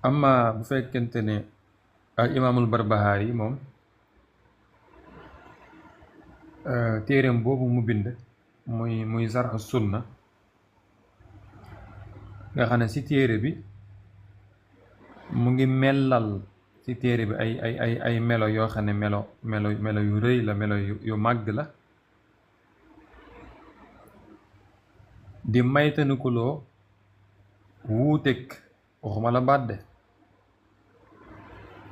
amma bu fekkente ne al imaamul Barbahari moom téereem boobu mu bind muy sarxu sunna nga xam ne ci téere bi mu ngi mellal ci téere bi ay melo yoo xam ne melo yu rëy la melo yu màgg la di maytanikuloo wuuteeg waxuma la baat de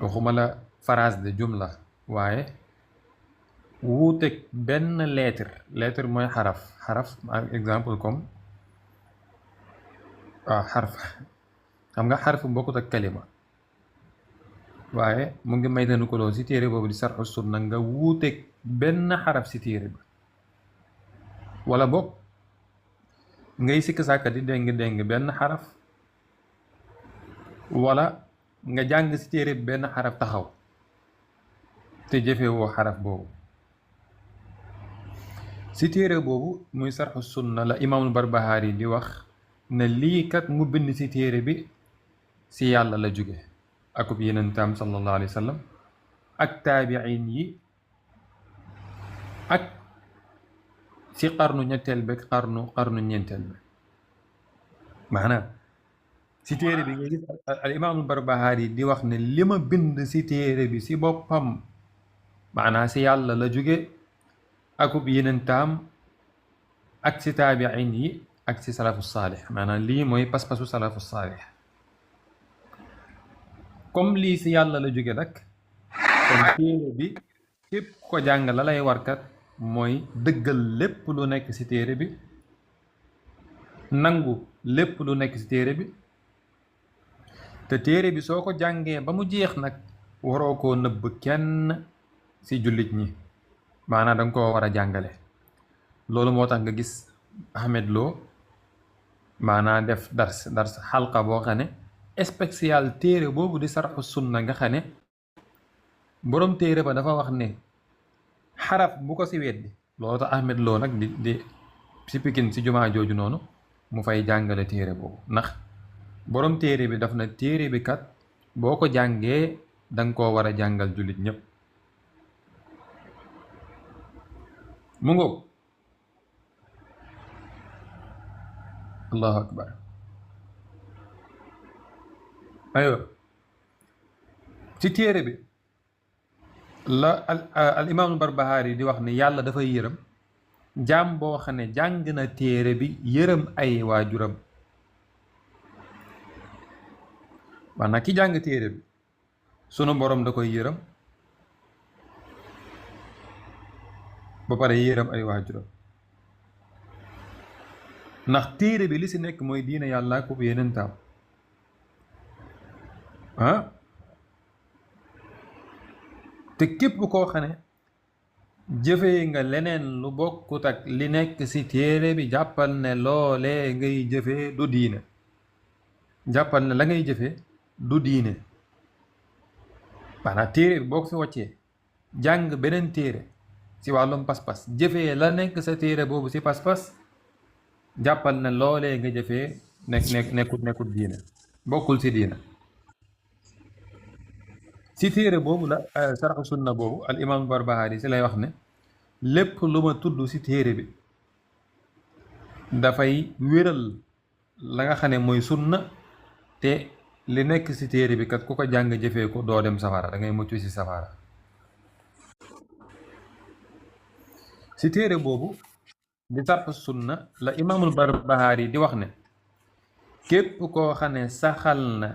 waxuma la phrase de jumla waaye wuuteeg benn lettre mooy xaraf par exemple comme xarf xam nga xarf bokkut ak kalima waaye mu ngi maytanikuloo ci téere boobu di sarxu sunna nga wuuteeg benn xaraf ci téere bi wala bokk ngay sikk sàkka di déng benn xaraf wala nga jàng ci téere bi benn xaraf taxaw te jëfewoo xaraf boobu ci téere boobu muy sarxu sunna la imaamul Barbahari di wax ne lii kat mu bind ci téere bi ci yàlla la jóge akub yenentaam sallallahu alayhi wa sallam ak taabiin yi ak ci xarnu ñetteel bi xarnu ñeenteel bi maanaam ci téere bi nga gis al imaamul Barbahari di wax ne li ma bind ci téere bi ci boppam maanaam ci yàlla la jóge akub yenentaam ak ci taabiin yi ak ci salafu saalix maanaam lii mooy pas-pasu salafu saalix comme lii ci yàlla la jóge nag kon téere bi képp ko jàng la lay warkat mooy dëggal lépp lu nekk ci téere bi nangu lépp lu nekk ci téere bi te téere bi soo ko jàngee ba mu jeex nag waroo koo nëbb kenn ci jullit ñi maanaam danga koo war a jàngale loolu moo tax nga gis Ahmed Lo maanaam def dars xalqa boo xam ne spécial téere boobu di sarxu sunna nga xam ne boroom téere ba dafa wax ne xaraf bu ko ci weddi loolu tax Ahmed Lo nag di ci Pikin ci jumaa jooju noonu mu fay jàngale téere boobu ndax boroom téere bi daf na téere bi kat boo ko jàngee danga koo war a jàngal jullit ñépp mu ngoog allahu akbar aywa ci téere bi la al imaamul Barbahari di wax ne yàlla dafay yërëm jaam boo xam ne jàng na téere bi yërëm ay waajuram maanaam ki jàng téere bi sunu borom da koy yërëm ba pare yërëm ay waajuram ndax téere bi li ci nekk mooy diina yàlla ko yenentaam te képp koo xam ne jëfee nga leneen lu bokkut ak li nekk ci téere bi jàppal ne loolee ngay jëfee du diine jàppal ne la ngay jëfee du diine maanaam téere bi boo ko fi wàccee jàng beneen téere ci wàllum pas-pas jëfee la nekk sa téere boobu ci pas-pas jàppal ne loolee nga jëfee nekkut diine bokkul ci diine ci téere boobu la sarxu sunna boobu al imaam Barbahari ci lay wax ne lépp lu ma tudd ci téere bi dafay wéral la nga xam ne mooy sunna te li nekk ci téere bi kat ku ko jàng jëfee ko doo dem safara da ngay mucc ci safara ci téere boobu di sarxu sunna la imaamul Barbahari di wax ne képp koo xam ne saxal na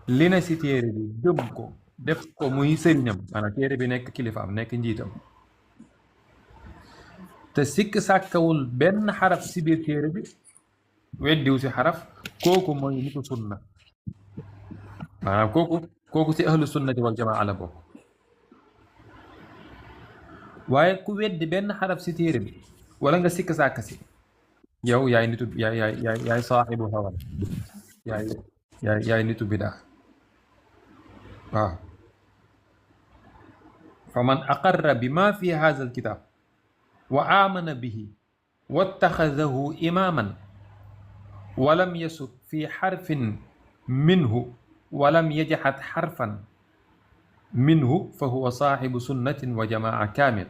li na ci téere bi gëm ko def ko muy sëriñam maanaam téere bi nekk kilifaam nekk njiitam te sikk sàkkawul benn xaraf ci biir téere bi weddiw ci xaraf kooku mooy nitu sunna maanaam kooku ci ahlu sunnati wal jamaa la bokk waaye ku weddi benn xaraf ci téere bi wala nga sikk sàkk ci yow yaay nitu yaay saaxibu hawan yaay nitu bidaa waaw fa man aqarra bi ma fi hadha alkitab wa amana bihi wattaxadahu imaman walam yasuk fi xarfin minhu ولم يجحد حرفا منه فهو صاحب سنة وجماعة كامل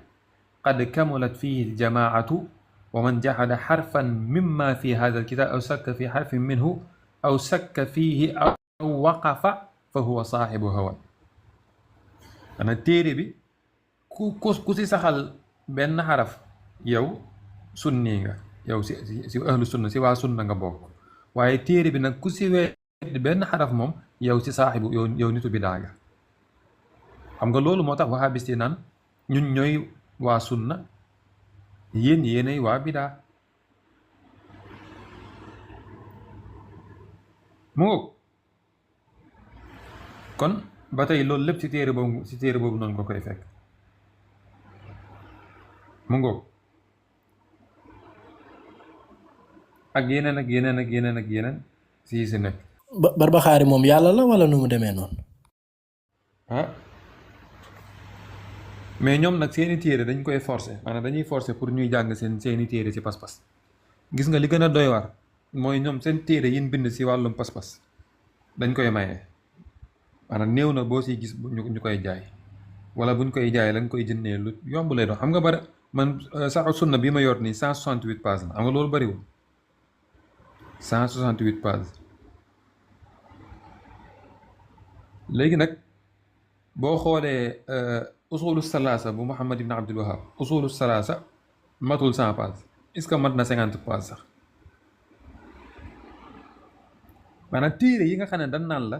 قد كملت فيه الجماعة ومن جحد حرفا مما في هذا الكتاب أو شك في حرف منه أو شك فيه أو وقف فهو صاحب هوى. أنا téere bi ku si saxal benn xaraf yow sunni nga yow si ahlu sunna si waa sunna nga bokk waaye téere bi nag ku si weddi benn xaraf moom yow si saaxibu yow nitu bidaa nga. xam nga loolu moo tax wahabist yi naan ñun ñooy waa sunna yéen yéenay waa bidaa. mu ngoog kon ba tey loolu lépp si téere boobu noonu nga koy fekk. mu ngoog ak yeneen ak yeneen ak yeneen ak yeneen si nekk. Barbaxaari moom yàlla la wala nu mu demee noonu. ah mais ñoom nag seeni téere dañ koy forcer maanaam dañuy forcer pour ñuy jàng seeni téere ci pas-pas. gis nga li gën a doy war mooy ñoom seen téere yin bind si wàllum pas-pas dañ koy maye maanaam néew na boo siy gis ñu koy jaay wala buñ koy jaay lañ koy jëndee lu yomb lay doon. xam nga bari man saxu sunna bi ma yor nii 168 pages la xam nga loolu bariwul 168 pages. léegi nag boo xoolee usulu salaasa bu Muhammad ibn Abdul Wahab usulu salaasa matul 100 pages est-ce que mat na 50 pages sax. maanaam téere yi nga xam ne dañ naan la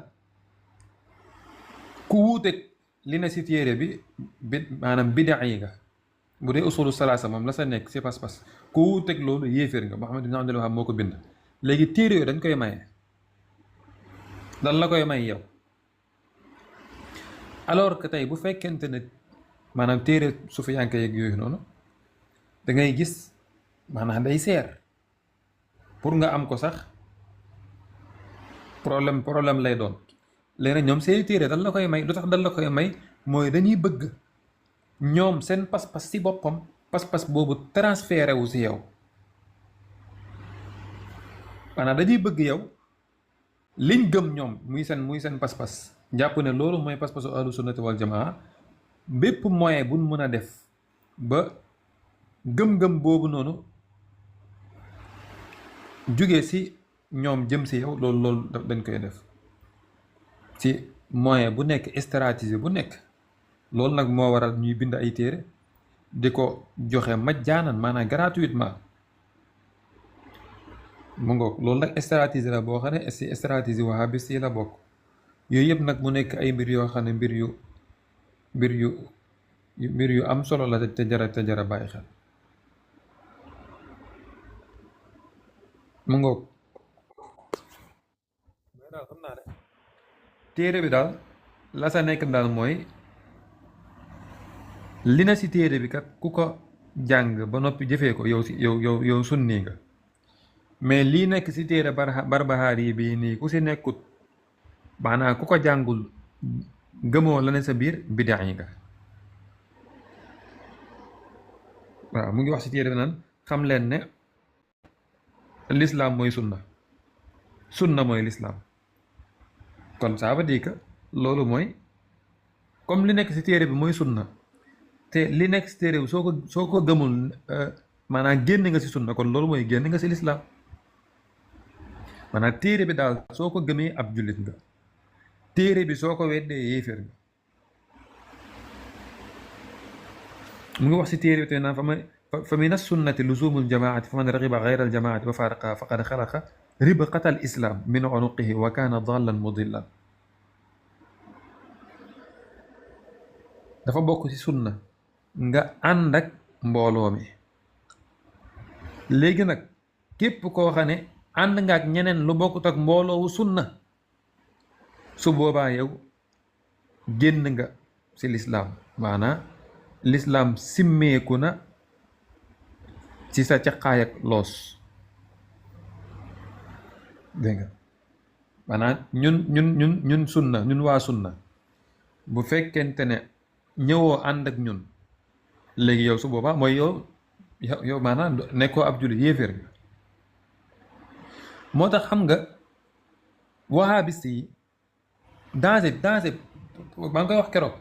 ku wuuteeg li ne si téere bi maanaam bidaa yi nga bu dee usulu salaasa moom la sa nekk si pas-pas ku wuuteeg loolu yéeféer nga Muhammad ibn Abdul Wahab moo ko bind. léegi téere yooyu dañ koy maye dan la koy may yow alors que tey bu fekkente ne maanaam téere sufiyanke yeeg yooyu noonu da ngay gis maanaam day seer pour nga am ko sax problème lay doon. léegi nag ñoom seeni téere dan la koy may lu tax dan la koy may mooy dañuy bëgg ñoom seen pas-pas si boppam pas-pas boobu transféré wu si yow maanaam dañuy bëgg yow liñ gëm ñoom muy seen pas-pas jàpp ne loolu mooy pas-pasu ahlu sunnati wal jamaa bépp moyen buñ mën a def ba gëm-gëm boobu noonu jóge si ñoom jëm si yow loolu dañ koy def ci moyen bu nekk stratégie bu nekk. loolu nag moo waral ñuy bind ay téere di ko joxe majjaanan maanaam gratuitement. mu ngoog loolu nag stratégie la boo xam ne si stratégie wahabist yi la bokk. yooyu yëpp nag mu nekk ay mbir yoo xam ne mbir yu am solo la te jara bàyyi xel. mu ngoog daal xam naa ne téere bi daal la sa nekk daal mooy li na si téere bi kat ku ko jàng ba noppi jëfee ko yow si yow sunni nga mais lii nekk si téere Barbahaari yi bii nii ku si nekkut maanaam ku ko jàngul gëmoo la ne sa biir bidaa yi nga. waaw mu ngi wax si téere bi naan xam leen ne l'islam mooy sunna mooy l'islam kon ça veut dire que loolu mooy comme li nekk si téere bi mooy sunna te li nekk si téere bi soo ko gëmul maanaam génn nga si sunna kon loolu mooy génn nga si l'islam maanaam téere bi daal soo ko gëmee ab jullit nga téere bi soo ko weddee yéeféer nga. mu ngi wax si téere bi te naan fa min as-sunnati luzumul jamaati fa man ragiba gayra al jamaati wa faraqaha faqad xalaqa ribqata al islam min unuqihi wa kaana dallan mudillan. dafa bokk ci sunna nga ànd ak mbooloo mi. léegi nag képp koo xam ne ànd nga ak ñeneen lu bokkut ak mbooloowu sunna su boobaa yow génn nga ci lislaam maanaam lislaam simmeeku na ci sa caqaay ak loos. dégg nga maanaam ñun sunna ñun waa sunna bu fekkente ne ñëwoo ànd ak ñun léegi yow su boobaa mooy yow maanaam nekkoo ab jullit yéeféer nga. moo tax xam nga wahabist yi danger maa ngi koy wax keroog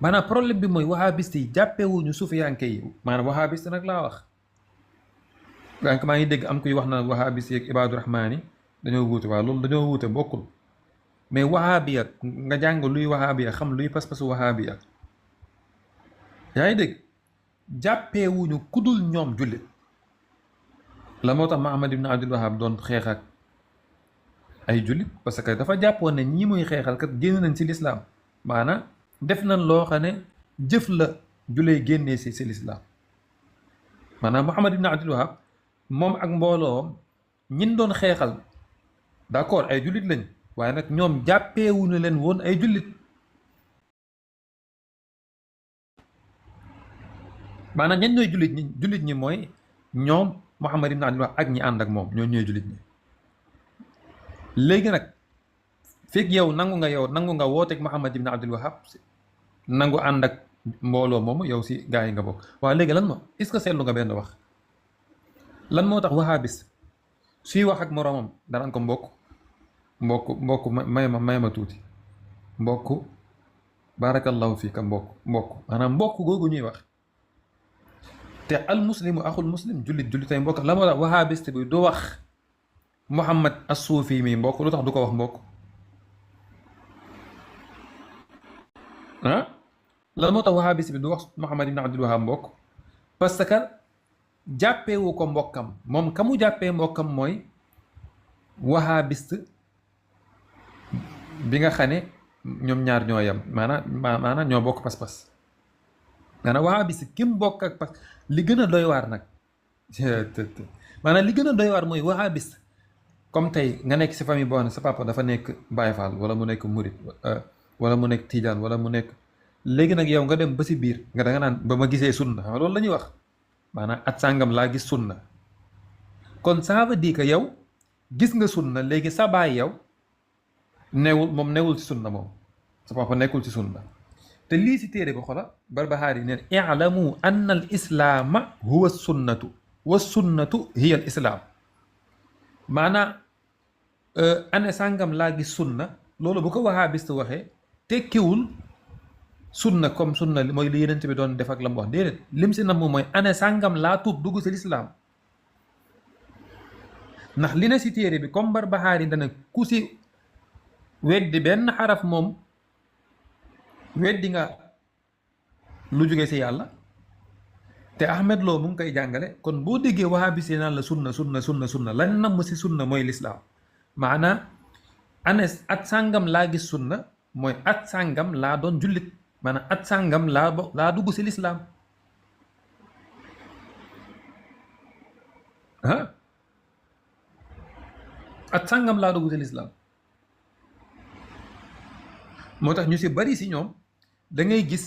maanaam problème bi mooy wahabiste yi jàppewuñu sufiyanke yi maanaam wahabiste nag laa wax donc maa ngi dégg am kuy wax na wahabiste yeeg ibaadu rahmaani dañoo wuute waaw loolu dañoo wuute bokkul mais wahabiya nga jàng luy wahabiya xam luy pas-pasu wahabiya yaa ngi dégg jàppeewuñu kudul ñoom jullit la moo tax Muhammad ibn Abdul Wahab doon xeex ak ay jullit parce que dafa jàppoon ne ñi muy xeexal kat génn nañ ci lislaam maanaam def nañ loo xam ne jëf la julee génnee ci lislaam maanaam Muhammad ibn Abdul Wahab moom ak mbooloom ñin doon xeexal d'accord ay jullit lañ waaye nag ñoom jàppeewuñu leen woon ay jullit maanaam ñan ñooy jullit ñi mooy ñoom Muhammad ibn Abdul Wahab ak ñi ànd ak moom ñoo ñooy jullit ñi léegi nag fekk yow nangu nga wooteeg Muhammad ibn Abdul Wahab nangu ànd ak mbooloo moomu yow si gaa yi nga bokk waaw léegi lan moo est-ce que seetlu nga benn wax lan moo tax wahabis suy wax ak moroomam danaan ko mbokk may ma tuuti mbokk barakallahu fiika mbokk maanaam mbokk googu ñuy wax te al muslimu axul muslim jullit ay mbokk la moo tax wahabiste bi du wax Muhammad as-Suufi mi mbokk lu tax du ko wax mbokk ah lan moo tax wahabiste bi du wax Muhammad ibn Abdul Wahab mbokk parce que jàppewu ko mbokkam moom ka mu jàppee mbokkam mooy wahabiste bi nga xam ne ñoom ñaar ñoo yem maanaam ñoo bokk pas-pas maanaam wahabiste ki mu bokk ak pas li gën a doy waar nag maanaam li gën a doy waar mooy wahabiste comme tey nga nekk si famille boo xam ne sa papa dafa nekk Baye Fall wala mu nekk Murit wala mu nekk Tidiane wala mu nekk léegi nag yow nga dem ba si biir nga da nga naan ba ma gisee sunna xam nga loolu la ñuy wax maanaam at sàngam laa gis sunna kon ça veut dire que yow gis nga sunna léegi sa baay yow newul ci sunna moom sa papa nekkul ci sunna te lii si téere bi xola Barbahari neen i'lamu anna al islaama huwa sunnatu wa sunnatu hiya al islaam maanaam ane sàngam laa gis sunna loolu bu ko wahabiste waxee tekkiwul sunna comme sunna mooy li yenent bi doon def ak la mu wax déedéet lim si nam mooy ane sàngam laa tuub dugg si lislaam ndax li na si téere bi comme Barbahari dana ku si weddi benn xaraf moom weddi nga lu jóge si yàlla te Ahmed Lo mu ngi koy jàngale kon boo déggee wahabiste naan la sunna lañ namm si sunna mooy lislaam maanaam ane at sàngam laa gis sunna mooy at sàngam laa doon jullit maanaam at sàngam laa dugg si lislaam at sàngam laa dugg si lislaam moo tax ñu si bari si ñoom da ngay gis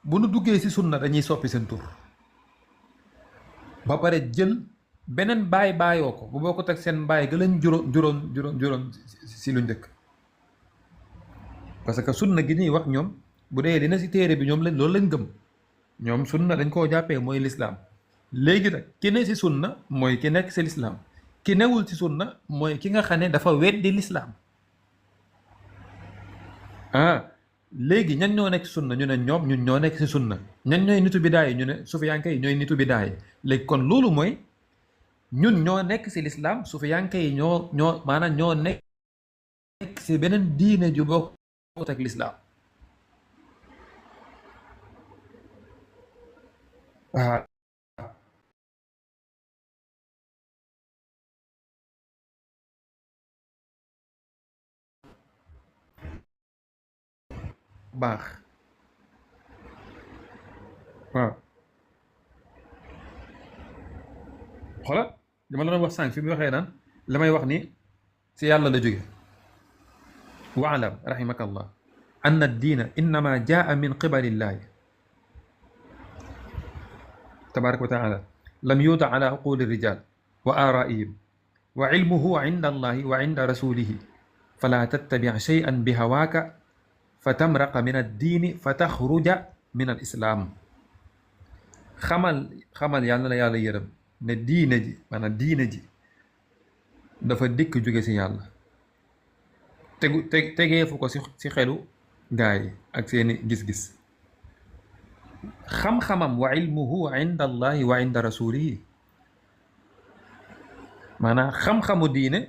bu nu duggee si sunna dañuy soppi seen tur ba pare jël beneen baayoo ko bu boo ko teg seen baay ga leen juróon si lu njëkk parce que sunna gi ñuy wax ñoom bu dee dina si téere bi ñoom lañ loolu lañ gëm ñoom sunna dañ koo jàppee mooy lislaam léegi nag ki ne si sunna mooy ki nekk si lislaam ki newul si sunna mooy ki nga xam ne dafa weddi lislaam léegi ñan ñoo nekk si sunna ñu ne ñun ñoo nekk si sunna ñan ñooy nitu bidaa yi ñu ne sufiyanke yi ñooy nitu bidaa yi léegi kon loolu mooy ñun ñoo nekk si lislaam sufiyanke yi ñoo maanaam ñoo nekk si beneen diine ju bokkut ak lislaam waaw baax waaw xoola dama la doon wax sànq fi mu waxee naan la may wax ni si yàlla la jóge waalam rahimaka allah ann addiina innama jaa min qibali illahi tabaraka wa taala lam yuuda ala uquli rijal wa aaraihim wa ilmuhu inda allahi wa inda rasulihi fala tattabic shay'an bi hawaaka fa tamraqa min addiini fa taxruja min al islaam xamal yàlla na la yàlla yërëm ne diine ji dafa dikk jóge si yàlla tegeefu ko ci xelu gaa yi ak seeni gis-gis. xam-xamam wa ilmuhu inda allahi wa inda rasulihi, maanaam xam-xamu diine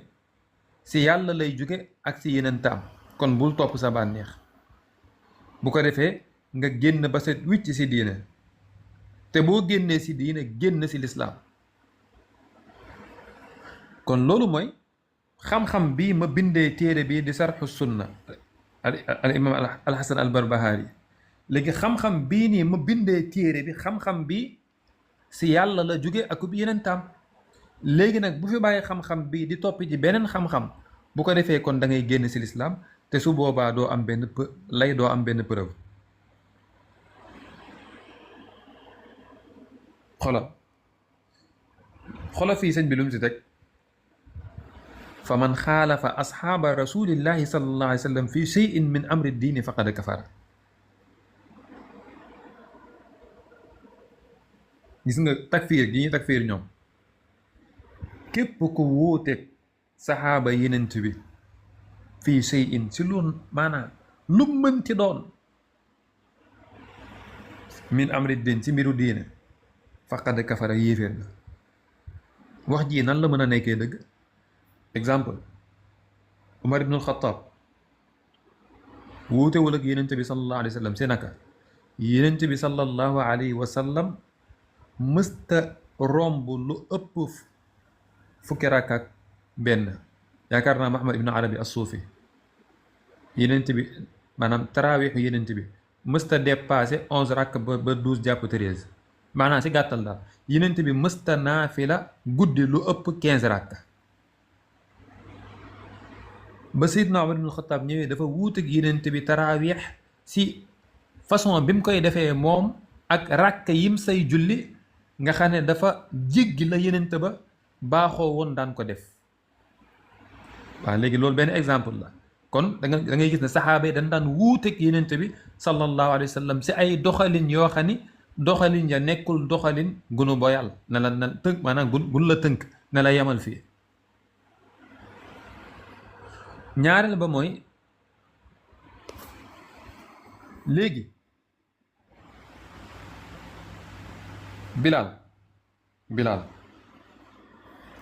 si yàlla lay jóge ak si yeneen taam. kon bul topp sa bànneex, bu ko defee nga génn ba set wicc si diine, te boo génnee si diine génn si lislaam. kon loolu mooy xam-xam bii ma bindee téere bii di sarxu sunna al imam al hasan al barbahari. léegi xam-xam bii nii ma bindee téere bi, xam-xam bi si yàlla la jóge akub yeneen taam. léegi nag bu fi bàyyi xam-xam bii di topp ci beneen xam-xam, bu ko defee kon da ngay génn si lislaam, te su boobaa doo am benn lay, doo am benn preuve. xola fii sëñ bi lu mu si teg: fa man xaalafa asxaaba rasulillahi sallallahu alayhi wa sallam fi cheyin min amri diini faqad kafara. gis nga takfiir gi ñuy takfiir ñoom, képp ku wuuteeg saxaaba yenent bi fii cheyin si loolu, maanaam lu mënti doon, min amri diin si mbiru diine, faqad kafara, yéeféer la. wax ji nan la mën a nekkee dëgg? exemple, Umar ibn al-Khattab wuutewul ak yenent bi sallallahu alayhi wa sallam si naka? yenent bi sallallahu alayhi wa sallam mësta romb lu ëpp fukki rakk ak benn. yaakaar naa Muhammad ibn Arabi as-Suufi, yenent bi maanaam taraawixu yenent bi mësta dépassé 11 rakk ba 12 jàpp 13. maanaam si gàttal daal, yenent bi mësta naafila guddi lu ëpp 15 rakk. ba Seydina Umar ibn Xattaab ñëwee dafa wuuteeg yenent bi taraawix si façon bi mu koy defee moom ak rakk yim say julli, nga xam ne dafa jéggi la yenent ba baaxoo woon daan ko def. waaw léegi loolu benn exemple la. kon da ngay gis ne saxaaba yi dañ daan wuuteeg yenent bi sallallahu alayhi wa sallam si ay doxalin yoo xam ni doxalin ya nekkul doxalin gunu boyal ne la na tënk, maanaam gun la tënk ne la yemal fii. ñaareel ba mooy léegi Bilaal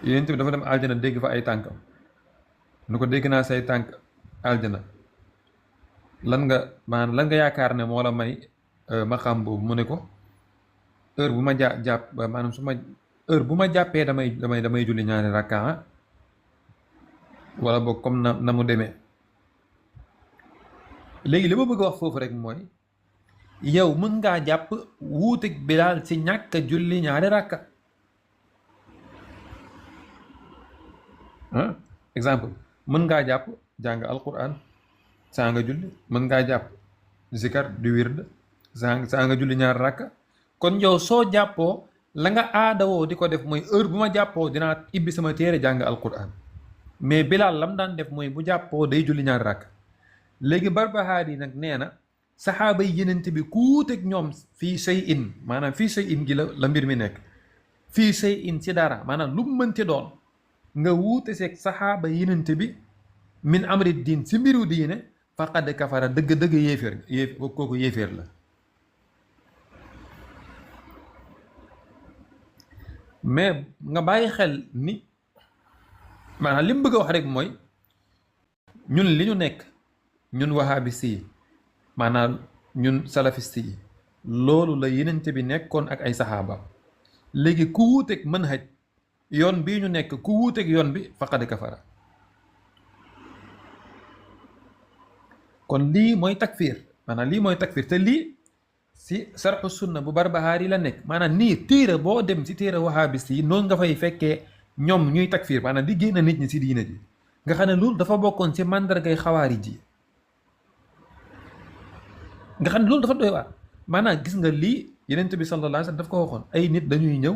yenent bi dafa dem aljana dégg fa ay tànkam, nu ko dégg naa say tànk aljana, lan nga yaakaar ne moo la may maqaam boobu? mu ne ko heure bu ma jàpp maanaam heure bu ma jàppee damay julli ñaari rakkaa, wala boog comme na mu demee. léegi li ma bëgg a wax foofu rek mooy, yow mën ngaa jàpp wuuteeg Bilaal si ñàkk a julli ñaari rakka. exemple, mën ngaa jàpp jàng alquran saa nga julli, mën ngaa jàpp zikar di wird saa nga julli ñaari rakka. kon yow soo jàppoo, la nga aadawoo di ko def mooy heure bu ma jàppoo dinaa ibbi sama téere jàng alquran. mais Bilaal lam daan def mooy bu jàppoo day julli ñaari rakk. léegi Barbahaari nag nee na saxaaba yi yenent bi ku wuuteeg ñoom fii say in, maanaam fii say in gi la mbir mi nekk. fii say in si dara, maanaam lu mu mënti doon, nga wuute seeg saxaaba yenent bi min amri diin si mbiru diine, faqad kafara, dëgg-dëgg yéeféer kooku yéeféer la. mais nga bàyyi xel ni, maanaam li mu bëgg a wax rek mooy, ñun li ñu nekk, ñun wahabisi yi, maanaam ñun salafiste yi, loolu la yenent bi nekkoon ak ay saxaaba. léegi ku wuuteeg manhaj yoon bii ñu nekk, ku wuuteeg yoon bi faqad kafara. kon lii mooy takfir, maanaam lii mooy takfir, te lii si sarxu sunna bu Barbahaari la nekk. maanaam nii téere boo dem si téere wahabiste yi noonu nga fay fekkee ñoom ñuy takfir, maanaam di génn nit ñi si diina ji. nga xam ne loolu dafa bokkoon si màndargay xawaari ji. nga xam ne loolu dafa doy waar. maanaam gis nga lii yenent bi sallallahu alayhi wa sallam daf ko waxoon, ay nit dañuy ñëw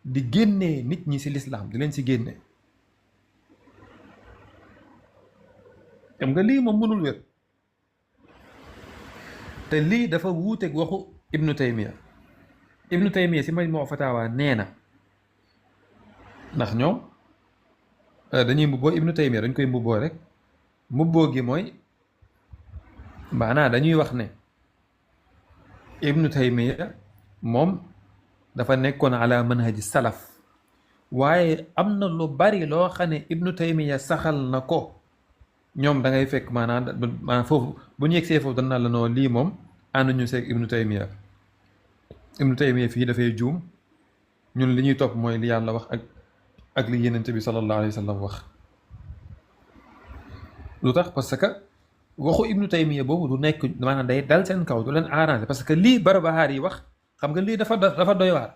di génnee nit ñi si lislaam, di leen si génne. xam nga lii moom mënul wér. te lii dafa wuuteeg waxu Ibnu Taymiya si Majmuu Fatawa nee na, ndax ñoom dañuy mbubboo Ibnu Taymiya, dañ koy mbubboo rek, mbubboo gi mooy maanaa dañuy wax ne ibnu taymiya moom dafa nekkoon ala manhaji salaf waaye am na lu bari loo xam ne ibnu taymiya saxal na ko ñoom da ngay fekk maanaam foofu bu ñu yegsee foofu dana la noo lii moom ànduñu seeg ibnu taymiya fii dafay juum ñun li ñuy topp mooy li yàlla wax ak li yenente bi sallallahu alayhi wa sallam wax lu tax parce que waxu ibnu taymiya boobu du nekk maanaam day dal seen kaw du leen arrangé parce que lii Barbahari yi wax xam nga lii dafa doy waar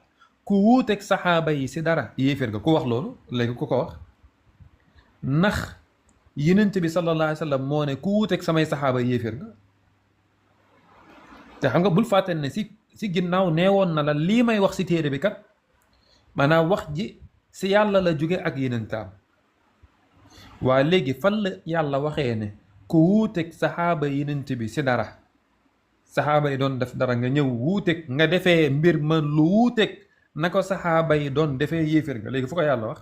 ku wuuteeg saxaaba yi si dara yéeféer nga ku wax loolu léegi ku ko wax ndax yenente bi sallallahu alayhi wa sallam moo ne ku wuuteeg samay saxaaba yéeféer nga te xam nga bul fàtte ne si ginnaaw neewoon na la lii may wax si téere bi kat maanaam wax ji si yàlla la jóge ak yenentaam waa léegi fan la yàlla waxee ne ku wuuteeg saxaaba yenent bi si dara saxaaba yi doon def dara nga ñëw wuuteeg nga defee mbir ma lu wuuteeg na ko saxaaba yi doon defee yéeféer nga léegi fu ko yàlla wax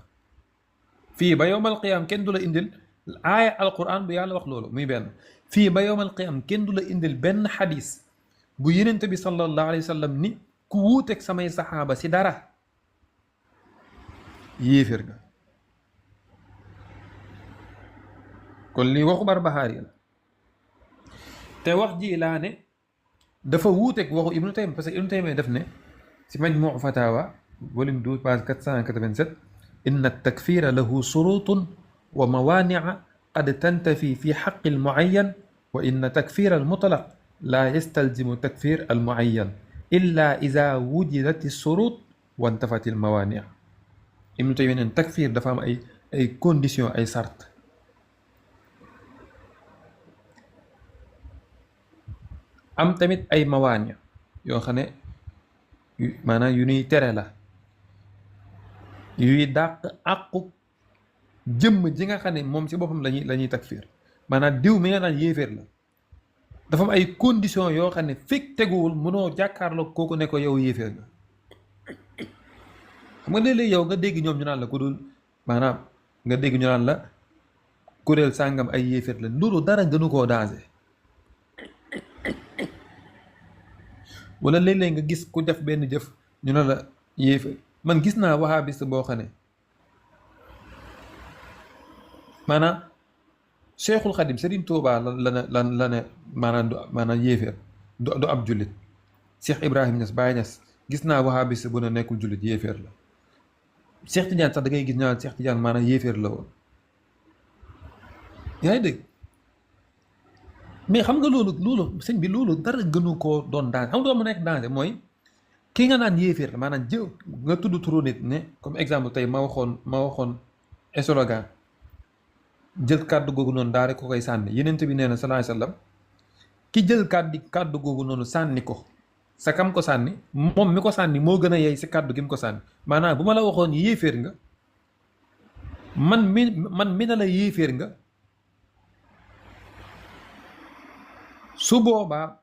fii ba yowmal qiyaam kenn du la indil aaya alquran bu yàlla wax loolu muy benn fii ba yowmal qiyaam kenn du la indil benn xadis bu yenent bi sallallahu alayhi wa sallam ni ku wuuteeg samay saxaaba si dara yéeféer nga kon lii waxu Barbahari la te wax ji laa ne dafa wuuteeg waxu ibnu taymiya parce que ibnu taymiya def ne si majmuu fatawa volume 12 page 487 inna takfira lahu surutun wa mawaania qad tantafi fi xaqi almuayyan wa inna takfira almutlaq la yastalzimu takfir almuayyan illa ida wujidat alsurut wa intafat almawaania ibnu taymiya neen takfir dafa am ay condition ay sart am tamit ay mawaani yoo xam ne maanaam yu ñuy tere la yuy dàq àqu jëmm ji nga xam ne moom si boppam la ñuy takfiir maanaam diw mi nga naan yéeféer la dafa am ay condition yoo xam ne fekk teguwul mënoo jàkkaarloo kooku ne ko yow yéeféer nga xam nga léeg-léeg yow nga dégg ñoom ñu naan la ku dul maanaam nga dégg ñu naan la kuréel sàngam ay yéeféer la nduru dara gënu koo danger wala léeg-léeg nga gis ku def benn jëf ñu ne la yéeféer man gis naa wahabiste boo xam ne maanaam Cheikhul Khadim Serigne Touba la ne maanaam yéeféer du ab jullit Cheikh Ibrahim Niass Baye Niass gis naa wahabiste bu ne nekkul jullit yéeféer la Cheikh Tidiane sax da ngay gis ñaan Cheikh Tidiane maanaam yéeféer la woon yaa ngi dégg mais xam nga loolu sëñ bi loolu dara gënu koo doon danger xam nga doo mën a nekk danger mooy ki nga naan yéeféer la maanaam jëw nga tudd turu nit ne comme exemple tey ma waxoon slogan jël kàddu googu noonu daal rek ko koy sànni yenent bi nee na sallallahu alayhi wasallam ki jël kàddu googu noonu sànni ko sa kam ko sànni moom mi ko sànni moo gën a yey si kàddu gi mu ko sànni maanaam bu ma la waxoon yéeféer nga man mi na la yéeféer nga su boobaa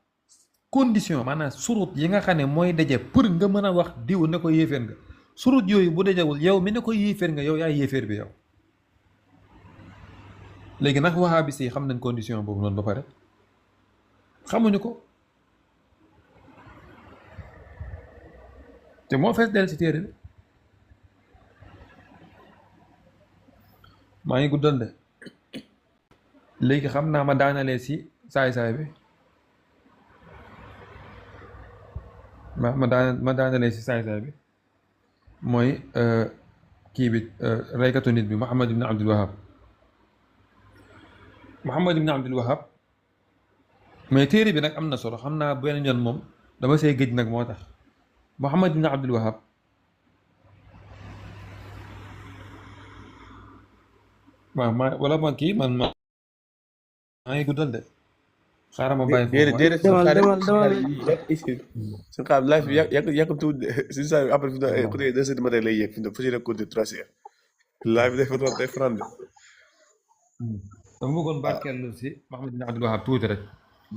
condition maanaam surut yi nga xam ne mooy daje pour nga mën a wax diw ne ko yéeféer nga surut yooyu bu dajewul yow mi ne ko yéeféer nga yow yaay yéeféer bi yow léegi nag wahabis yi xam nañ condition boobu noonu ba pare xamuñu ko te moo fees del ci téere bi maa ngi guddal de léegi xam naa ma daanalee si saay-saay bi ma daanalee si saay-saay bi mooy kii bi reykatu nit bi Muhammad ibn Abdul Wahab mais téere bi nag am na solo xam naa benn yoon moom dama see géej nag moo tax Muhammad ibn Abdul Wahab waaw wala ma kii man maa ngi guddal de xaaral ma bàyyi foofu déedéet suñu xaar live bi yàkkamtuwul de suñu saa yi après fi mu côté 2 heures du matin lay yegg fi mu ne fas yéene côté 3 heures live bi day faral de dama bëggoon barkeelu si Muhammad ibn Abdul Wahab tuuti rek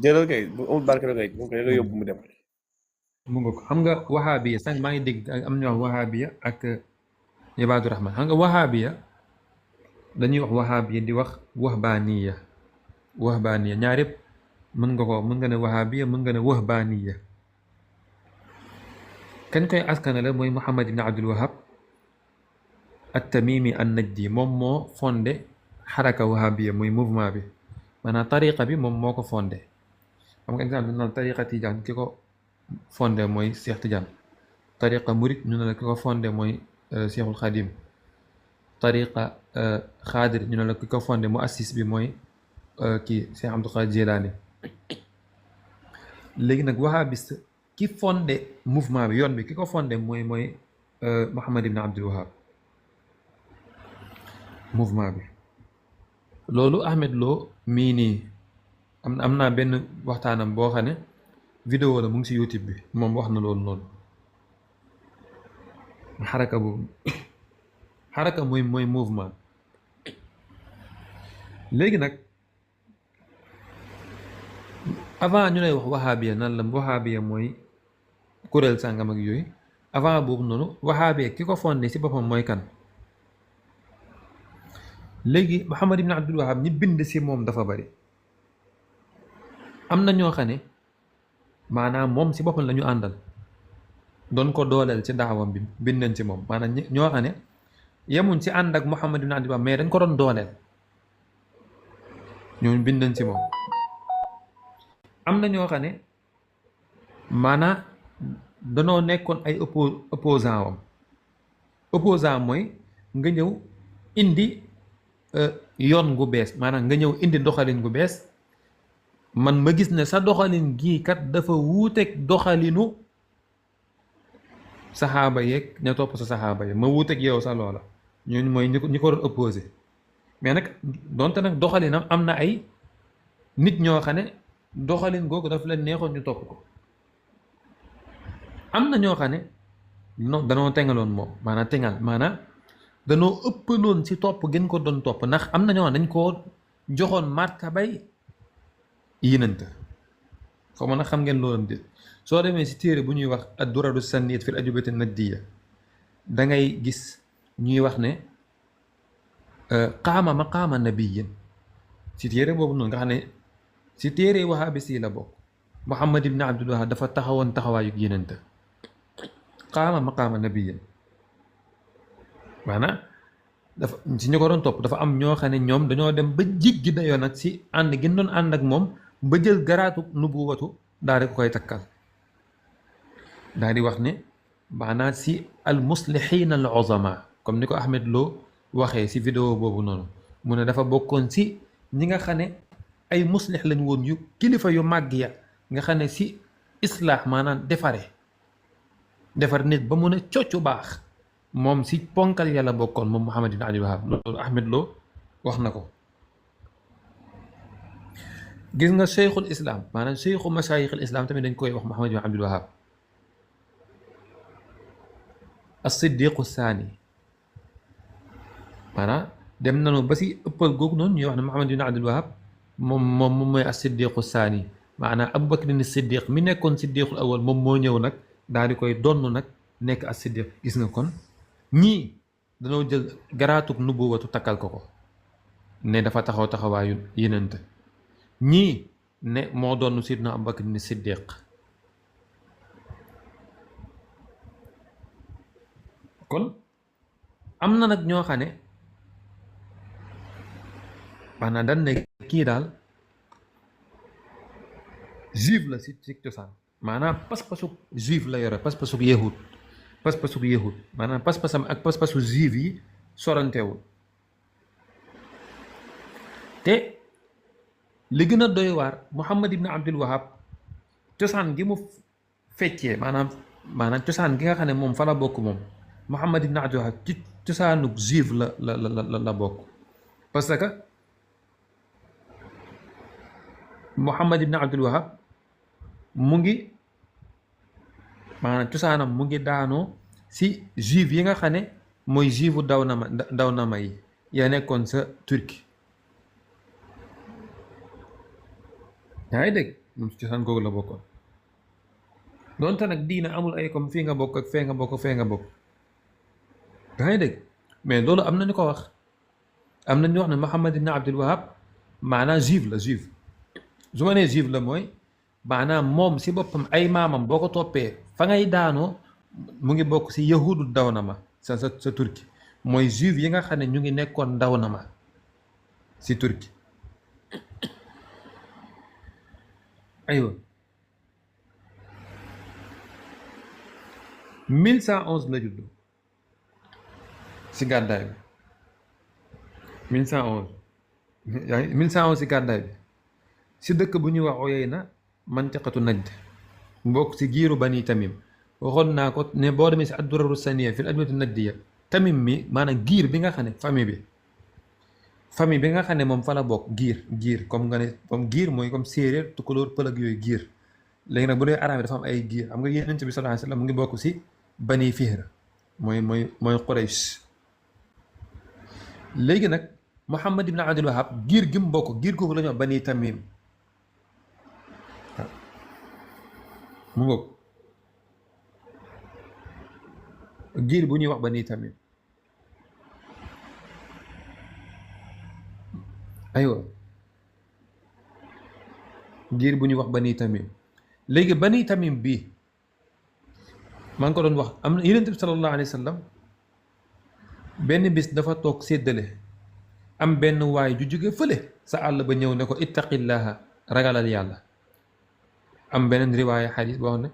déedéet kay bu amul barkeelu kay moom kay da nga yóbbu mu dem mu nga ko xam nga wahabiya sànq maa ngi dégg am ñu wax wahabiya ak ibaadu rahman xam nga wahabiya dañuy wax wahabiya di wax wahbaniya wahbaaniya ñaar yëpp mën nga ne wahabiya mën nga ne wahbaaniya. kañ koy askanale mooy Muhammad ibn Abdul Wahab at-Tamimi an-Najdi moom moo fondé xaraka wahabiya muy mouvement bi maanaam tariqa bi moom moo ko fondé. xam nga exemple naan tariqa Tijaan ki ko fondé mooy Cheikh Tidiane, tariqa Murit ñu ne la ki ko fondé mooy Cheikhul Khadim, tariqa Xaadir ñu ne la ki ko fondé mu assis bi mooy kii Cheikh Abdul Qadir Jilani. léegi nag wahabiste ki fondé mouvement bi yoon bi ki ko fondé mooy Muhammad ibn Abdul Wahab mouvement bi. loolu Ahmed Lo mii nii am naa benn waxtaanam boo xam ne vidéo la mu ngi si YouTube bi moom wax na loolu noonu. xaraka boobu xaraka mooy mouvement. léegi nag avant ñu lay wax wahabiya nan la wahabiya mooy kuréel sàngam ak yooyu avant boobu noonu wahabiya ki ko fondé si boppam mooy kan. léegi Muhammad ibn Abdul Wahab ñi bind si moom dafa bari. am na ñoo xam ne maanaam moom si boppam la ñu àndal doon ko dooleel ci daawam bi bind nañ ci moom maanaam ñoo xam ne yemuñ ci ànd ak Muhammad ibn Abdul Wahab mais dañ ko doon dooleel ñooñu bind nañ ci moom. am na ñoo xam ne maanaam danoo nekkoon ay opposant wam. opposant mooy nga ñëw indi yoon gu bees maanaam nga ñëw indi doxalin gu bees man ma gis ne sa doxalin gii kat dafa wuuteeg doxalinu saxaaba yeeg ña topp sa saxaaba yi ma wuuteeg yow sa loola ñooñu mooy ñi ko doon opposé. mais nag donte nag doxalinam am na ay nit ñoo xam ne doxalin googu daf leen neexoon ñu topp ko. am na ñoo xam ne danoo tengaloon moom maanaam tengal maanaam danoo ëppaloon ci topp gën ko doon topp ndax am na ñoo dañ koo joxoon martabay yinante xaw ma nag xam ngeen loolu de soo demee ci téere bu ñuy wax ad-duradu sanniyat fil ajubati naddiya da ngay gis ñuy wax ne qaama maqaama nabiyyin ci téere boobu noonu nga xam ne ci téere wahabis yi la bokk. Muhammad ibn Abdul Wahab dafa taxawoon taxawaayu yinante qaama maqaama nabiyyin maanaam dafa ci ñu ko doon topp dafa am ñoo xam ne ñoom dañoo dem ba jiggi dayoo nag ci ànd gi doon ànd ak moom ba jël garaatu nubuwatu daal di ko koy takkal daal di wax ne maanaam ci al muslihiina al uzama comme ni ko Ahmed Lo waxee ci vidéo boobu noonu mu ne dafa bokkoon ci ñi nga xam ne ay muslix lañ woon yu kilifa yu màgg ya nga xam ne ci islaax maanaam defar nit ba mun a coccu baax moom ci ponkal yàlla bokkoon moom Muhammad ibn Abdul Wahab loolu Ahmed Lo wax na ko. gis nga cheikhul islam maanaam cheikhu masaayixul islam tamit dañ koy wax Muhammad ibn Abdul Wahab as-siddiqu saani maanaam dem nañu ba ci ëppal googu noonu ñuy wax ne Muhammad ibn Abdul Wahab moom mooy as-siddiqu saani maanaam Abu Bakr as-siddiq mi nekkoon siddiqul awal moom moo ñëw nag daal di koy donn nag nekk as-siddiq. gis nga kon ñii dañoo jël garaatug nubuwatu takkal ko ne dafa taxaw taxawaayu yenente ñii ne moo doon sidna Abu Bakr as-siddiq. kon am na nag ñoo xam ne maanaam dañ ne kii daal juif la ci cosaan maanaam pas-pasu juif la yore pas-pasu yahud maanaam pas-pasam ak pas-pasu juif yi sorantewul te li gën a doy waar Muhammad ibn Abdul Wahab cosaan gi mu feccee maanaam cosaan gi nga xam ne moom fa la bokk moom Muhammad ibn Abdul Wahab ci cosaanu juif la bokk parce que Muhammad ibn Abdul Wahab mu ngi maanaam cosaanam mu ngi daanoo ci juif yi nga xam ne mooy juifu daw na ma yi yaa nekkoon sa Turquie yaa ngi dégg moom ci cosaan googu la bokkoon doonte nag diina amul ay comme fii nga bokk ak fee nga bokk fee nga bokk yaa ngi dégg mais loolu am na ñu ko wax am na ñu wax ne Muhammad ibn Abdul Wahab maanaam juif la juif su ma nee juif la mooy maanaam moom si boppam ay maamam boo ko toppee fa ngay daanoo mu ngi bokk si yahudu daw na ma sa turki mooy juif yi nga xam ne ñu ngi nekkoon daw na ma si turki aywa 1111 la juddu si gàddaay bi 1111 1111 si gàddaay bi si dëkk bu ñuy wax Uyayna mantiqatu Najd mbokk si giiru Bani Tamim waxoon naa ko ne boo demee si ad-Duraru Saniya fil ajwibati Najdiya Tamim mi maanaam giir bi nga xam ne famille bi nga xam ne moom fa la bokk giir comme nga ne comme giir mooy comme séeréer tukulóor pël ak yooyu giir léegi nag bu dee arabe dafa am ay giir xam nga Yonent bi sallallahu alayhi wa sallam mu ngi bokk si Bani Fihr mooy Quraysh léegi nag Muhammad ibn Abdul Wahab giir gi mu bokk giir googu la ñu wax Bani Tamim mu ngoog giir bu ñuy wax Bani Tamim aywa giir bu ñuy wax Bani Tamim léegi Bani Tamim bii maa ngi ko doon wax am na Yonent bi sallallahu alayhi wa sallam benn bis dafa toog séddale am benn waay ju jóge fële sa àll ba ñëw ne ko ittaqillaha ragalal yàlla am beneen riwaaya xadis boo xam ne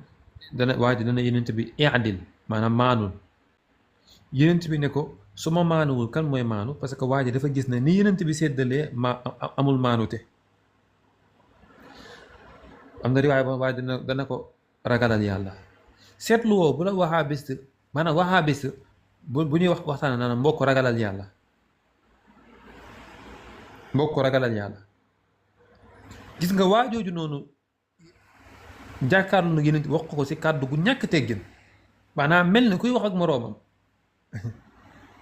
dana waa ji dana Yonent bi i'dil maanaam maanul Yonent bi ne ko su ma maanuwul kan mooy maanu parce que waa ji dafa gis ne ni Yonent bi séddalee amul maanute am na riwaaya boo waa ji dana ko ragalal yàlla seetlu woo bu la wahabist maanaam wahabist bu ñuy waxtaan naan mbokk ragalal yàlla gis nga waajooju noonu jàkkaarlu na Yonent wax ko si kàddu gu ñàkk teggin maanaam mel ni kuy wax ak moroomam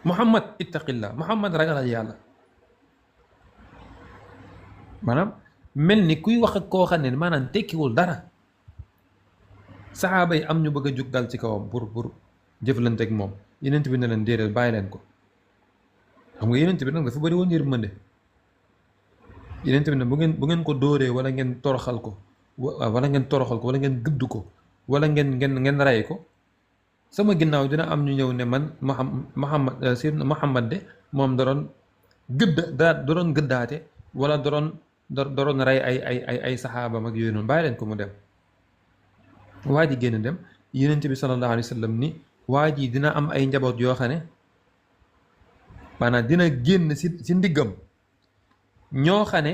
Muhammad ittaqillah Muhammad ragalal yàlla maanaam mel ni kuy wax ak koo xam ne maanaam tekkiwul dara saxaaba yi am ñu bëgg a jug dal ci kawam pour jëflante ak moom Yonent bi ne leen déedéet bàyyi leen ko xam nga Yonent bi nag dafa bëri woon yërmande Yonent bi ne bu ngeen ko dóoree wala ngeen toroxal ko wala ngeen gëdd ko wala ngeen rey ko sama ginnaaw dina am ñu ñëw ne man Muhammad de moom da doon gëddaate wala da doon rey ay saxaabam ak yooyu noonu bàyyi leen ko mu dem waa ji génn dem Yonent bi sallallahu alayhi wa sallam ni waa ji dina am ay njaboot yoo xam ne maanaam dina génn si ndiggam ñoo xam ne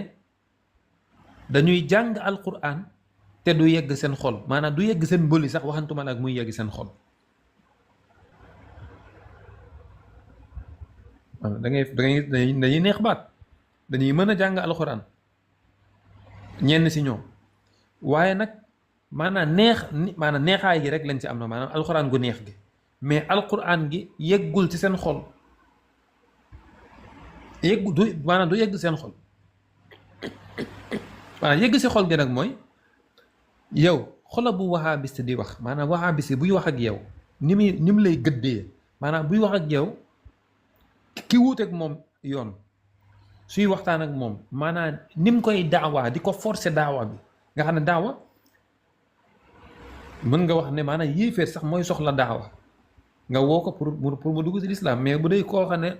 dañuy jàng alquran te du yegg seen xol maanaam du yegg seen bëli sax waxantuma la ak muy yegg seen xol dañuy neex baat dañuy mën a jàng alquran ñenn si ñoom waaye nag maanaam neexaay gi rek lañ ci am na maanaam alquran gu neex gi mais alquran gi yeggul ci seen xol maanaam du yegg seen xol maanaam yegg si xol gi nag mooy yow xola bu wahabiste di wax maanaam wahabiste buy wax ak yow ni mu lay gëddee maanaam buy wax ak yow ki wuuteeg moom yoon suy waxtaan ak moom maanaam ni mu koy daawaa di ko forcer daawa bi nga xam ne daawa mën nga wax ne maanaam yéeféer sax mooy soxla daawa nga woo ko pour mu dugg si lislaam mais bu dee koo xam ne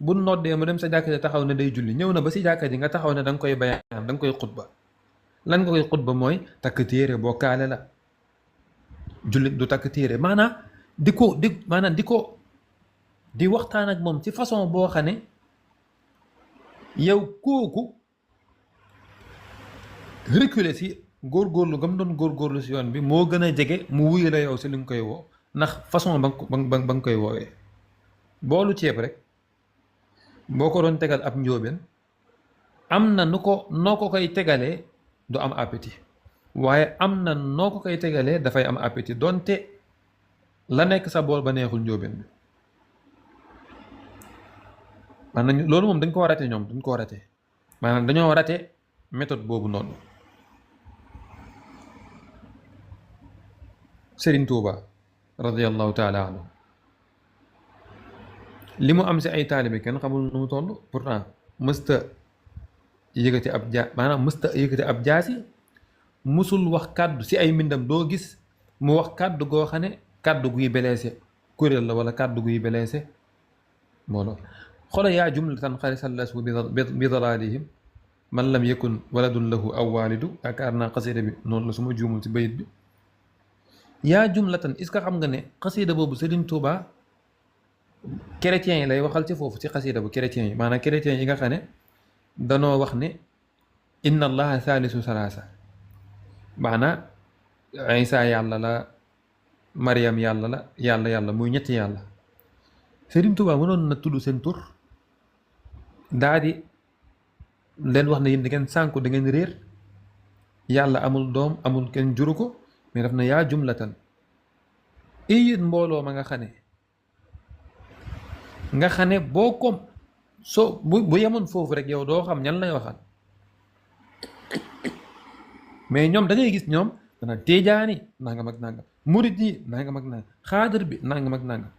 bu noddee mu dem sa jàkka ji taxaw ne day julli ñëw na ba si jàkka ji nga taxaw ne da nga koy bayaan da nga koy xutba lan nga koy xutba mooy takk téere boo kaale la jullit du takk téere maanaam di waxtaan ak moom ci façon boo xam ne yow kooku reculer si góorgóorlu gam doon góorgóorlu si yoon bi moo gën a jege mu wuyu la yow si li nga koy woo ndax façon ba nga koy woowee boolu ceeb rek boo ko doon tegal ab njóobeen am na noo ko koy tegalee du am appétit waaye am na noo ko koy tegalee dafay am appétit donte la nekk sa bool ba neexul njóobeen bi maanaam loolu moom dañ ko rate ñoom dañ ko rate maanaam dañoo rate méthode boobu noonu Serigne Touba radiyallahu taala anhu li mu am si ay taalibe kenn xamul nu mu toll pourtant mësta yëkkati ab maanaam mësta yëkkati ab jaasi, musul wax kàddu si ay mbindam doo gis mu wax kàddu goo xam ne kàddu guy beleese kuréel la wala kàddu guy beleese mbooloo. xoolal yaa jumlatan xari sallasu bi dalaalihim man lam yakun waladun lahu aw waalidu, yaakaar naa xasida bi noonu la su ma juumul ci bayit bi. yaa jumlatan est-ce que xam nga ne xasida boobu Serigne Touba chrétiens yi lay waxal ci foofu ci xasida bu chrétiens yi, maanaam chrétiens yi nga xam ne danoo wax ne inna allaha thalithu salaasa, maanaam Isa yàlla la, Mariam yàlla la, yàlla muy ñetti yàlla. Serigne Touba mënoon na tudd seen tur daa di leen wax ne yéen da ngeen sànku, da ngeen réer, yàlla amul doom, amul kenn juru ko, mais daf na yaa jumlatan. yéen mbooloo ma nga xam ne boo ko soo bu yemoon foofu rek yow doo xam ñan lay waxal, mais ñoom da ngay gis ñoom dana Tijaani nangam ak nangam, murit yi nangam ak nangam, xaadir bi nangam ak nangam,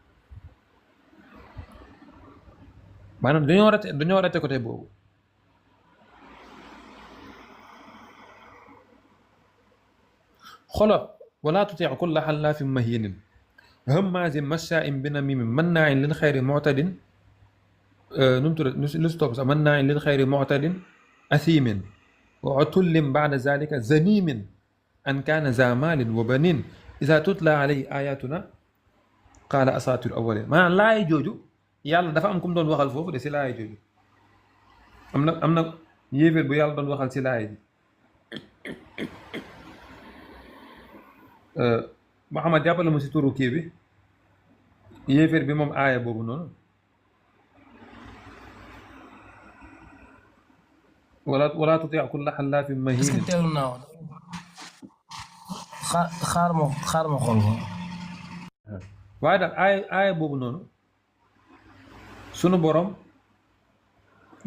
maanaam dañoo rate côté boobu. xolo wala tuti kulla xallaafin mahiinin hammaazin mashaa'in binamiimin mannaa'in lil xayri mu'tadin nu mu tudd lu si topp sax mannaa'in lil xayri mu'tadin asiimin wa utullin ba'da zaalika zaniimin an kaana zaa maalin wa baniin izaa tutlaa alayhi aayaatuna qaala asaatiirul awwaliin. maanaam laay jooju yàlla dafa am ku mu doon waxal foofu de si laay jooju am na yéeféer bu yàlla doon waxal si laay ji. Muhammad jàppale ma si turu kii bi yéeféer bi moom aaya boobu noonu, wala tuti kulla xallaafin mahiin. est-ce que teewlu naa xaar ma xool ko. waaye daal aaya boobu noonu sunu borom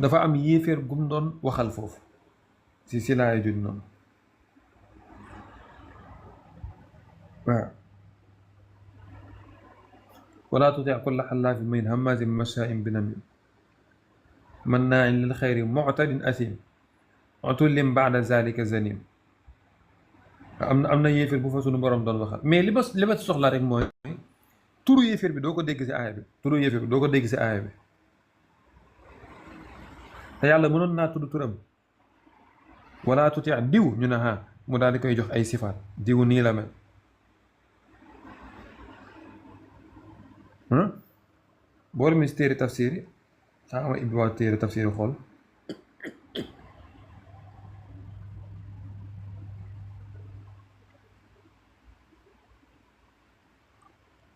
dafa am yéeféer gum doon waxal foofu si laaya jooju noonu. waaw wala tuti kulla xallaafin mahiin hammaazin mashaa'in binamiim mannaa'in lil xayri mu'tadin asiim utullin ba'da zaalika zaniim. am na yéeféer bu fa sunu borom doon waxal, mais li ma soxla rek mooy turu yéeféer bi doo ko dégg si aaya bi, turu yéeféer bi doo ko dégg si aaya bi, te yàlla mënoon naa tudd turam wala tuti diw ñu ne mu daal di koy jox ay sifaat, diw nii la mel. boo demee si téere tafsir yi ma ibbi waa téere tafsir yi xool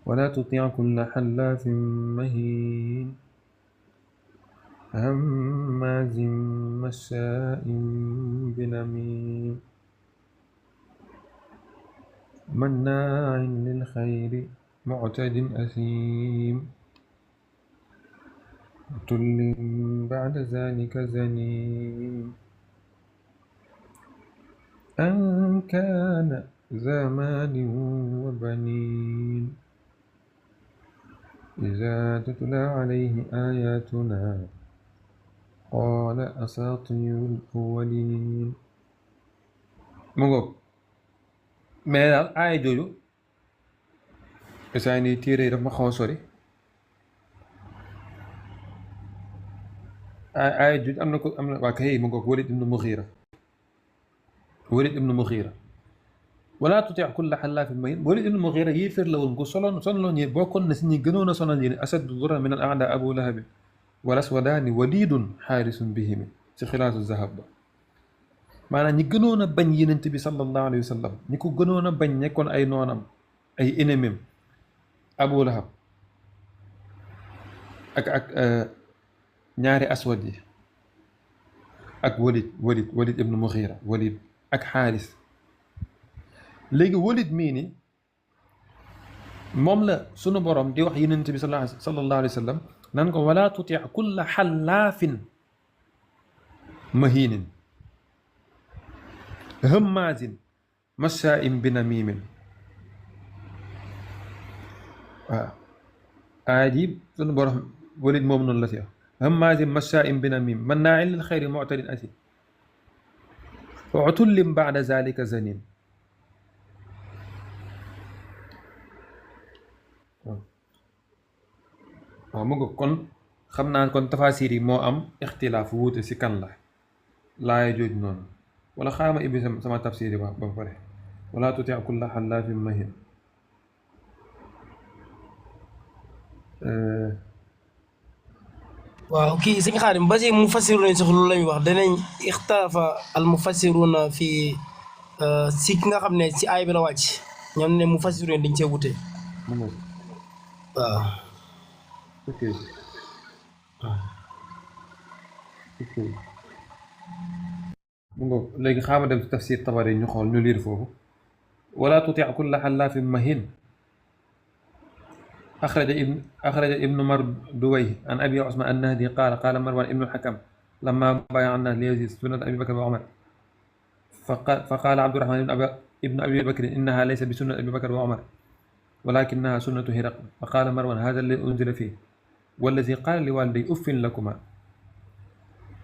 wala tuti kulla xallaafin mahiin hammaazin mashaa'in binamiim mannaa'in lil xayri mu'tadin asiim utullin ba'da zaalika zaniim an kaana zaa maalin wa baniin izaa tutlaa alayhi aayaatunaa qaala asaatiirul awwaliin. mu ngoog mais daal aaya jooju saa ni téere yi daf ma xaw a sori. aaya jooju am na waa kay mu ngoog Walid ibnu Muxiira wala tuti kulla xallaafin mahiin. Walid ibnu Muxiira yéeféer la woon ku sonaloon yéen, bokkoon na si ñi gënoon a sonal yéen, ashaddu durran min al a'daa Abu Lahab wal aswadaani waliidun xaarisun bihim si xilaasu zahab ba. maanaam ñi gënoon a bañ Yonent bi sallallahu alayhi wa sallam, ñi ko gënoon a bañ nekkoon ay noonam ay ennemis Abu Lahab ak ñaari aswad yi ak Walid ibnu Muxiira, Walid ak Xaaris. léegi Walid mii ni moom la sunu borom di wax Yonent bi sallallahu alayhi wa sallam nan ko wala tuti kulla xallaafin mahiinin hammaazin mashaa'in binamiimin. waaw aaya ji sunu borom Walid moom noonu la si wax hammaazin mashaa'in binamiim mannaa'in lil xayri mu'tadin asiim وعتل بعد ذلك زنين. waaw mu nga kon xam naa kon tafaasir yi moo am ixtilaaf wuute si kan la laaya jooj noonu wala xaama ibbi sama tafsir yi ba pare wala tuti kulla xallaafin mahin waaw kii sëñ Xaadim ba si mufassiruna yi sax loolu lañuy wax danañ ixtalafa al mufassiruna fii si ki nga xam ne si aay bi la wàcc ñoom ne mufassiruna dañ cee wute mu nga waaw ok ok mu nga léegi xaama dem si tafsir tabari ñu xool ñu liir foofu wala tuti kulla xallaafin mahin أخرج ابن مردويه عن أبي عثمان النهدي قال مروان ابن الحكم لما بايع الناس ليزيد سنة أبي بكر وعمر فقال عبد الرحمن ابن أبي بكر إنها ليس بسنة أبي بكر وعمر ولكنها سنة هرقل. فقال مروان هذا الذي أنزل فيه والذي قال لوالدي أف لكما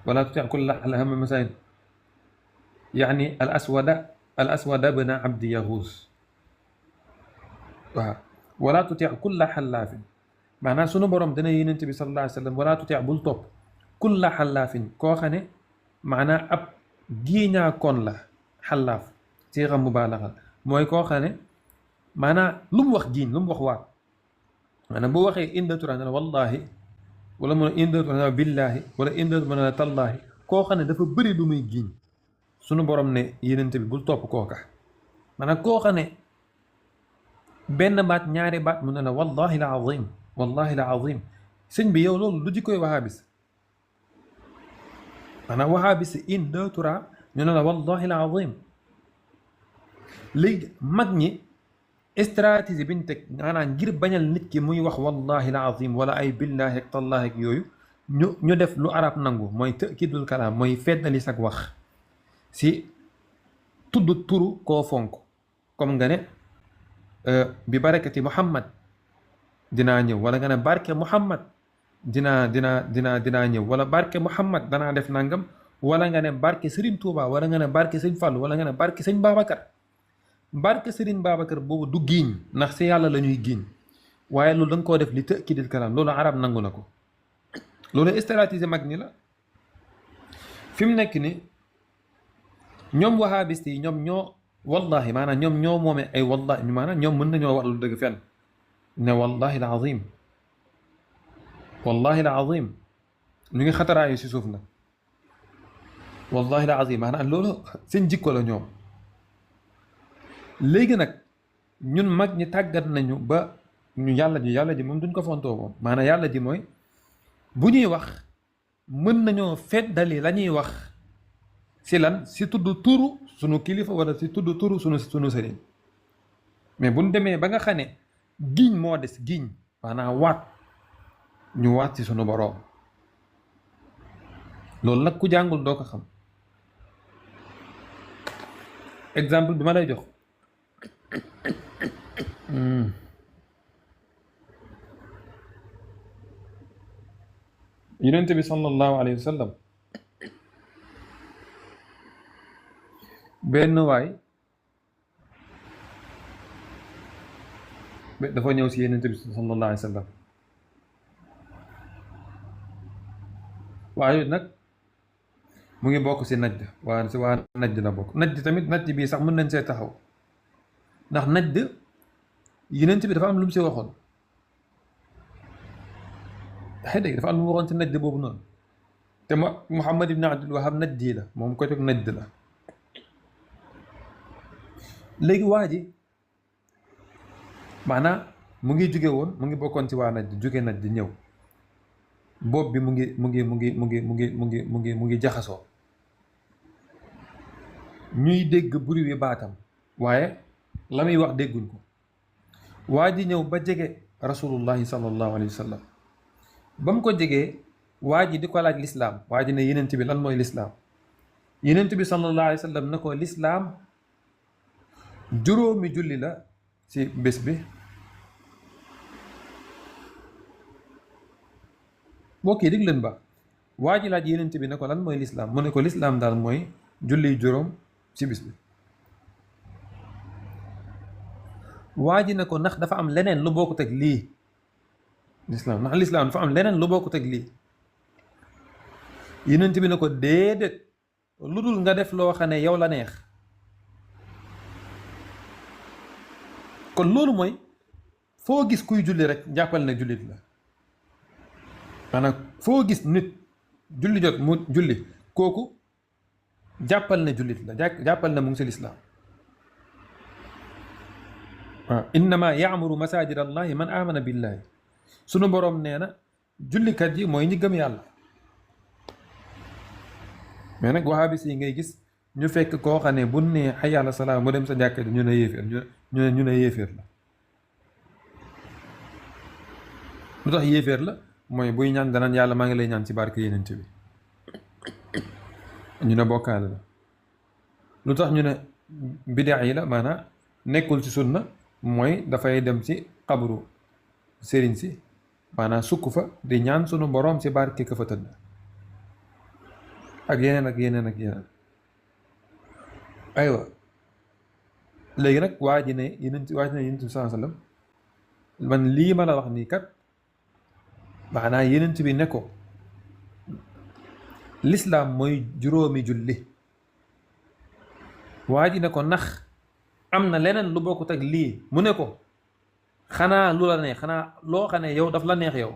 ولا تطع كل هم المسائل يعني الأسود بن عبد يغوث ولا تطع كل حلاف maanaam sunu borom dana yonent bi sallallahu alayhi wa sallam wala tuti bul topp kulla xallaafin koo xam ne maanaam ab giiñaa kon la xallaaf ci xam mubaalaxa mooy koo xam ne maanaam lu mu wax giiñ lu mu wax waat maanaam bu waxee indatu na wallahi wala mu ne indatu na billaahi wala indatu na tallaahi koo xam ne dafa bëri lu muy giiñ sunu borom ne yonent bi bul topp kooka maanaam koo xam ne benn baat ñaari baat mu ne la wallahi la azim wallahi la azim sëñ bi yow loolu du jikkoy wahabis maanaam wahabis in deux tura ñu ne la wallahi la azim léegi mag ñi stratégie biñ teg maanaam ngir bañal nit ki muy wax wallahi la azim wala ay billahi ak tallahi ak yooyu ñu def lu arab nangu mooy tëkidul kalaam mooy feddali sag wax si tudd turu koo fonk comme nga ne bi barakati Muhammad dinaa ñëw wala nga ne barke Muhammad dinaa ñëw wala barke Muhammad danaa def nangam wala nga ne barke Serigne Touba wala nga ne barke Sëñ Fallu wala nga ne barke Sëñ Babacar barke Serigne Babacar boobu du giiñ ndax si yàlla la ñuy giiñ waaye loolu da nga koo def li tëkkidil kalaam loolu arab nangu na ko loolu stratégie mag ñi la fi mu nekk ni ñoom wahabiste yi ñoom ñoo wallahi maanaam ñoom ñoo moomee ay wallahi maanaam ñoom mën nañoo wax lu dëgg fenn ne wallahi la azim wallahi la azim ñu ngi xataraayu si suuf nag wallahi la azim maanaam loolu seen jikko la ñoom léegi nag ñun mag ñi tàggat nañu ba ñu yàlla ji moom duñ ko fontoo moom maanaam yàlla ji mooy bu ñuy wax mën nañoo feddali la ñuy wax si lan si tudd turu sunu kilifa wala si tudd turu sunu sëriñ mais buñ demee ba nga xam ne giñ moo des giñ maanaam waat ñu waat ci sunu boroom loolu nag ku jàngul doo ko xam exemple bi ma lay jox yonent bi sallallahu alayhi wa sallam benn waay dafa ñëw si yonent bi sallallahu alayhi wa sallam waaye nag mu ngi bokk si najd waa si waa najd la bokk najd tamit najd bii sax mën nañ see taxaw ndax najd yonent bi dafa am lu mu si waxoon xëy dëgg dafa am lu mu waxoon si najd boobu noonu te Muhammad ibn Abdul Wahab najdi la moom ko jóg najd la léegi waa ji maanaam mu ngi jóge woon mu ngi bokkoon ci waa najd jóge najd di ñëw bopp bi mu ngi jaxasoo ñuy dégg bruit wi baatam waaye la muy wax dégguñ ko waa ji ñëw ba jege rasulullahi sallallahu alayhi wa sallam ba mu ko jegee waa ji di ko laaj lislaam waa ji ne yenent bi lan mooy lislaam yenent bi sallallahu alayhi wa sallam na ko lislaam juróomi julli la ci bés bi mbokk yi dégg leen ba waa ji laaj yenent bi ne ko lan mooy lislaam mu ne ko lislaam daal mooy julli juróom ci bis bi waa ji ne ko ndax dafa am leneen lu bokkut ak lii lislaam ndax lislaam dafa am leneen lu bokkut ak lii Yonent bi ne ko déedéet lu dul nga def loo xam ne yow la neex kon loolu mooy foo gis kuy julli rek jàppal ne jullit la maanaam foo gis nit julli jot mu julli kooku jàppal ne jullit la jàppal ne mu ngi si lislaam waaw innama yaamuru masajid allahi man amana billahi sunu boroom nee na jullikat yi mooy ñi gëm yàlla mais nag wahabis yi ngay gis ñu fekk koo xam ne bu ne xay yàlla salaam mu dem sa jàkka ji ñu ne yéeféer ñu ne yéeféer la lu tax yéeféer la mooy buy ñaan danaan yàlla maa ngi lay ñaan ci barke Yonent bi ñu ne bokkaale la lu tax ñu ne bidaa yi la maanaam nekkul ci sunna mooy dafay dem ci xabru sëriñ si maanaam sukk fa di ñaan sunu boroom ci barke ka fa tëdd ak yeneen ak yeneen ak yeneen aywa léegi nag waa ji ne Yonent bi sallallahu alayhi wasallam man lii ma la wax nii kat maanaam Yonent bi ne ko lislaam mooy juróomi julli waa ji ne ko ndax am na leneen lu bokkut ak lii mu ne ko xanaa lu la neex xanaa loo xam ne yow daf la neex yow